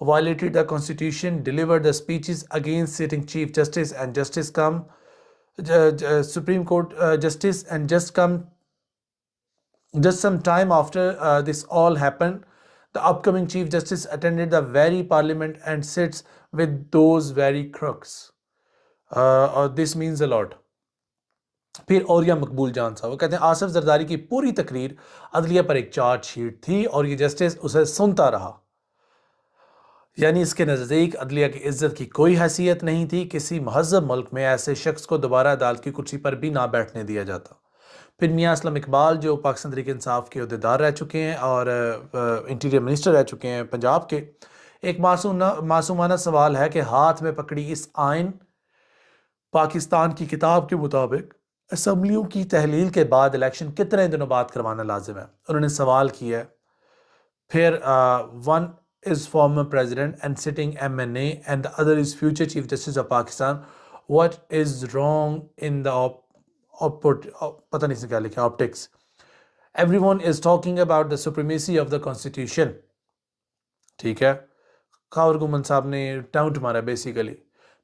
violated the constitution, delivered the speeches against sitting chief justice and justice come supreme court justice, and just some time after this all happened, the upcoming chief justice attended the very parliament and sits with those very crooks. This means a lot. پھر اوریا مقبول جان صاحب وہ کہتے ہیں آصف زرداری کی پوری تقریر عدلیہ پر ایک چارج شیٹ تھی اور یہ جسٹس اسے سنتا رہا، یعنی اس کے نزدیک عدلیہ کی عزت کی کوئی حیثیت نہیں تھی، کسی مہذب ملک میں ایسے شخص کو دوبارہ عدالت کی کرسی پر بھی نہ بیٹھنے دیا جاتا۔ پھر میاں اسلم اقبال جو پاکستان تحریک انصاف کے عہدیدار رہ چکے ہیں اور انٹیریئر منسٹر رہ چکے ہیں پنجاب کے، ایک معصومانہ سوال ہے کہ ہاتھ میں پکڑی اس آئین پاکستان کی کتاب کے مطابق اسمبلیوں کی تحلیل کے بعد الیکشن کتنے دنوں بعد کروانا لازم ہے؟ انہوں نے سوال کیا ہے۔ پھر one is former president and sitting M N A and the other is future chief justice of Pakistan. What is wrong in the پتہ نہیں سے کیا لکھا optics. Everyone is talking about the supremacy of the constitution. ٹھیک ہے، خاور گمن صاحب نے ٹاؤنٹ مارا بیسیکلی۔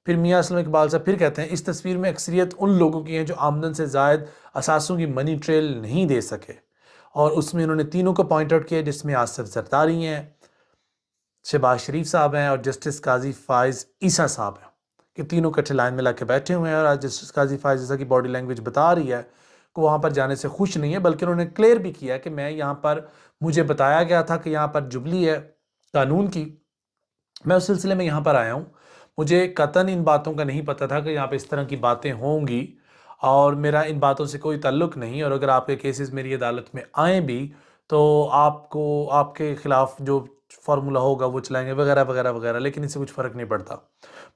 پھر میاں اسلم اقبال صاحب پھر کہتے ہیں اس تصویر میں اکثریت ان لوگوں کی ہیں جو آمدن سے زائد اثاثوں کی منی ٹریل نہیں دے سکے، اور اس میں انہوں نے تینوں کو پوائنٹ آؤٹ کیا، جس میں آصف زرداری ہیں، شہباز شریف صاحب ہیں اور جسٹس قاضی فائز عیسیٰ صاحب ہیں، کہ تینوں کٹھے لائن میں لا کے بیٹھے ہوئے ہیں، اور آج جسٹس قاضی فائز عیسیٰ کی باڈی لینگویج بتا رہی ہے کہ وہاں پر جانے سے خوش نہیں ہے، بلکہ انہوں نے کلیئر بھی کیا کہ میں یہاں پر، مجھے بتایا گیا تھا کہ یہاں پر جبلی ہے قانون کی، میں اس سلسلے میں یہاں پر آیا ہوں، مجھے قطعاً ان باتوں کا نہیں پتہ تھا کہ یہاں پہ اس طرح کی باتیں ہوں گی، اور میرا ان باتوں سے کوئی تعلق نہیں، اور اگر آپ کے کیسز میری عدالت میں آئیں بھی تو آپ کو آپ کے خلاف جو فارمولا ہوگا وہ چلائیں گے وغیرہ وغیرہ وغیرہ، لیکن اس سے کچھ فرق نہیں پڑتا۔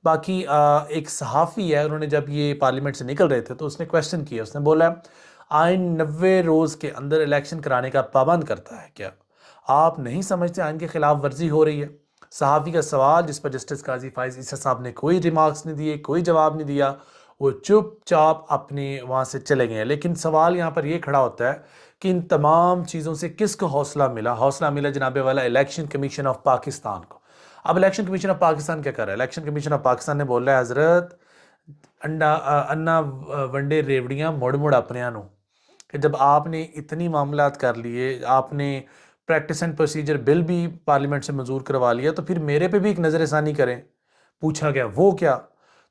باقی ایک صحافی ہے، انہوں نے جب یہ پارلیمنٹ سے نکل رہے تھے تو اس نے کویسچن کیا، اس نے بولا آئین 90 روز کے اندر الیکشن کرانے کا پابند کرتا ہے کیا؟ آپ نہیں سمجھتے آئین کے خلاف ورزی ہو رہی ہے؟ صحافی کا سوال جس پر جسٹس قاضی فائز عیسیٰ صاحب نے کوئی ریمارکس نہیں دیے، کوئی جواب نہیں دیا، وہ چپ چاپ اپنے وہاں سے چلے گئے ہیں۔ لیکن سوال یہاں پر یہ کھڑا ہوتا ہے کہ ان تمام چیزوں سے کس کو حوصلہ ملا؟ حوصلہ ملا جناب والا الیکشن کمیشن آف پاکستان کو۔ اب الیکشن کمیشن آف پاکستان کیا کر رہا ہے؟ الیکشن کمیشن آف پاکستان نے بول رہا ہے حضرت انا ونڈے ریوڑیاں مڑ مڑ اپنے آنوں، کہ جب آپ نے اتنی معاملات کر لیے، آپ نے پریکٹس اینڈ پروسیجر بل بھی پارلیمنٹ سے منظور کروا لیا، تو پھر میرے پہ بھی ایک نظر ثانی کریں۔ پوچھا گیا وہ کیا؟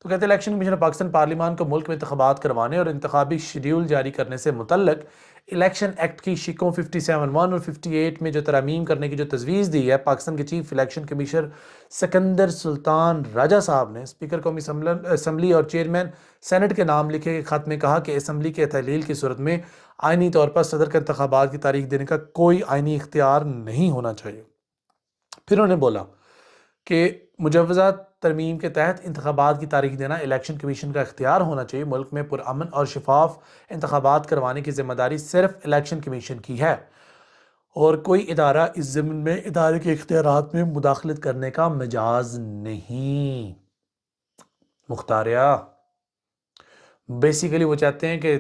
تو کہتے ہیں الیکشن کمیشن آف پاکستان پارلیمان کو ملک میں انتخابات کروانے اور انتخابی شیڈیول جاری کرنے سے متعلق الیکشن ایکٹ کی شکوں 57(1) اور 58 میں جو ترامیم کرنے کی جو تجویز دی ہے، پاکستان کے چیف الیکشن کمیشنر سکندر سلطان راجہ صاحب نے اسپیکر قومی اسمبلی اور چیئرمین سینٹ کے نام لکھے ایک خط میں کہا کہ اسمبلی کے تحلیل کی صورت میں آئینی طور پر صدر کے انتخابات کی تاریخ دینے کا کوئی آئینی اختیار نہیں ہونا چاہیے۔ پھر انہوں نے بولا کہ مجوزہ ترمیم کے تحت انتخابات کی تاریخ دینا الیکشن کمیشن کا اختیار ہونا چاہیے، ملک میں پرامن اور شفاف انتخابات کروانے کی ذمہ داری صرف الیکشن کمیشن کی ہے، اور کوئی ادارہ اس ضمن میں ادارے کے اختیارات میں مداخلت کرنے کا مجاز نہیں۔ مختاریہ بیسیکلی وہ چاہتے ہیں کہ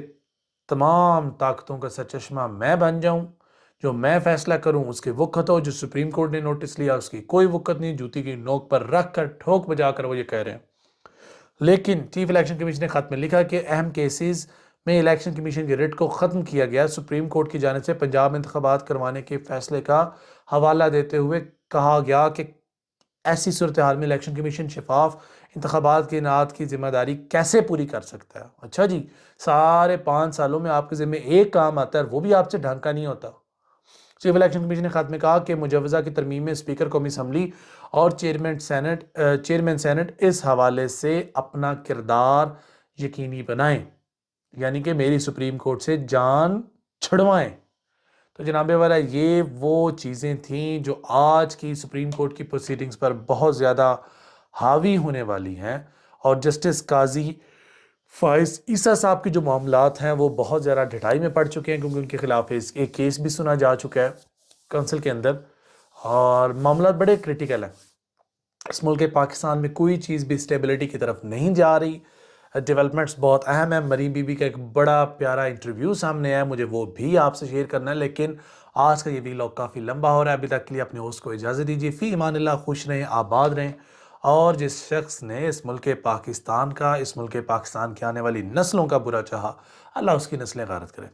تمام طاقتوں کا سرچشمہ میں بن جاؤں، جو میں فیصلہ کروں اس کے وقت ہو، جو سپریم کورٹ نے نوٹس لیا اس کی کوئی وقت نہیں، جوتی کی نوک پر رکھ کر ٹھوک بجا کر وہ یہ کہہ رہے ہیں۔ لیکن چیف الیکشن کمیشن نے خط میں لکھا کہ اہم کیسز میں الیکشن کمیشن کی ریٹ کو ختم کیا گیا، سپریم کورٹ کی جانب سے پنجاب میں انتخابات کروانے کے فیصلے کا حوالہ دیتے ہوئے کہا گیا کہ ایسی صورتحال میں الیکشن کمیشن شفاف انتخابات کے انعقاد کی ذمہ داری کیسے پوری کر سکتا ہے؟ اچھا جی، سارے 5 سالوں میں آپ کے ذمہ ایک کام آتا ہے، وہ بھی آپ سے ڈھنگ کا نہیں ہوتا۔ چیف الیکشن کمیشن نے خط میں کہا کہ مجوزہ کی ترمیم میں اسپیکر قومی اسمبلی اور چیئرمین سینٹ اس حوالے سے اپنا کردار یقینی بنائیں، یعنی کہ میری سپریم کورٹ سے جان چھڑوائیں۔ تو جناب والا یہ وہ چیزیں تھیں جو آج کی سپریم کورٹ کی پروسیڈنگز پر بہت زیادہ حاوی ہونے والی ہیں، اور جسٹس قاضی فائز عیسیٰ صاحب کے جو معاملات ہیں وہ بہت زیادہ ڈھٹائی میں پڑ چکے ہیں، کیونکہ ان کے خلاف ایک کیس بھی سنا جا چکا ہے کونسل کے اندر، اور معاملات بڑے کریٹیکل ہیں۔ اس ملک پاکستان میں کوئی چیز بھی اسٹیبلٹی کی طرف نہیں جا رہی، ڈیولپمنٹس بہت اہم ہیں۔ مریم بی بی کا ایک بڑا پیارا انٹرویو سامنے آیا، مجھے وہ بھی آپ سے شیئر کرنا ہے، لیکن آج کا یہ ویلاگ کافی لمبا ہو رہا ہے۔ ابھی تک کے لیے اپنے ہوسٹ کو اجازت دیجیے۔ فی امان اللہ، خوش رہیں، آباد رہیں، اور جس شخص نے اس ملک پاکستان کا، اس ملک پاکستان کے آنے والی نسلوں کا برا چاہا، اللہ اس کی نسلیں غارت کرے۔